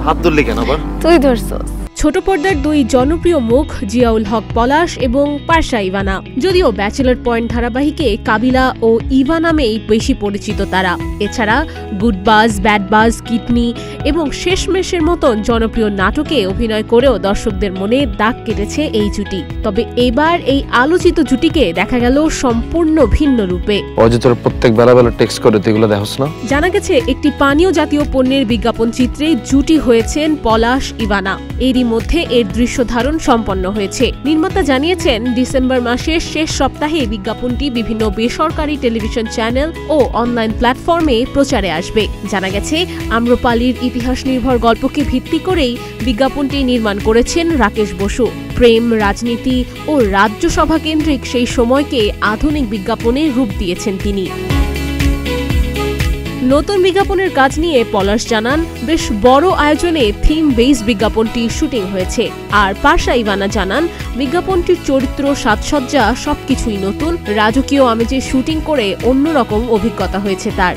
হাত ধরলি কেন আবার? তুই ধরছস। ছোট পর্দার দুই জনপ্রিয় মুখ জিয়াউল হক পলাশ এবং পারসা ইভানা। যদিও ব্যাচেলর পয়েন্ট ধারাবাহিকে কাবিলা ও ইভা নামেই বেশি পরিচিত তারা। এছাড়া গুড বাজ, ব্যাড বাজ, কিডনি এবং শেষমেশের মতন জনপ্রিয় নাটকে অভিনয় করেও দর্শকদের মনে দাগ কেটেছে এই জুটি। তবে এবার এই আলোচিত জুটিকে দেখা গেল সম্পূর্ণ ভিন্ন রূপে। অজিতর প্রত্যেক বেলা বেলা টেক্সট করে তুই এগুলো দেখোস না? জানা গেছে একটি পানীয় জাতীয় পণ্যের বিজ্ঞাপন চিত্রে জুটি হয়েছেন পলাশ ইভানা। এরই মধ্যে এর দৃশ্য ধারণ সম্পন্ন হয়েছে। নির্মাতা জানিয়েছেন ডিসেম্বর মাসের শেষ সপ্তাহে বিজ্ঞাপনটি বিভিন্ন বেসরকারি টেলিভিশন চ্যানেল ও অনলাইন প্ল্যাটফর্মে প্রচারে আসবে। জানা গেছে আম্রপালির ইতিহাস নির্ভর গল্পকে ভিত্তি করেই বিজ্ঞাপনটি নির্মাণ করেছেন রাকেশ বসু। প্রেম, রাজনীতি ও রাজ্যসভা কেন্দ্রিক সেই সময়কে আধুনিক বিজ্ঞাপনে রূপ দিয়েছেন তিনি। নতুন বিজ্ঞাপনের কাজ নিয়ে পলাশ জানান, বেশ বড় আয়োজনে থিম বেস বিজ্ঞাপনটি শুটিং হয়েছে। আর পারসা ইভানা জানান, বিজ্ঞাপনটির চরিত্র, সাজসজ্জা সবকিছুই নতুন। রাজকীয় আমেজে শুটিং করে অন্যরকম অভিজ্ঞতা হয়েছে তার।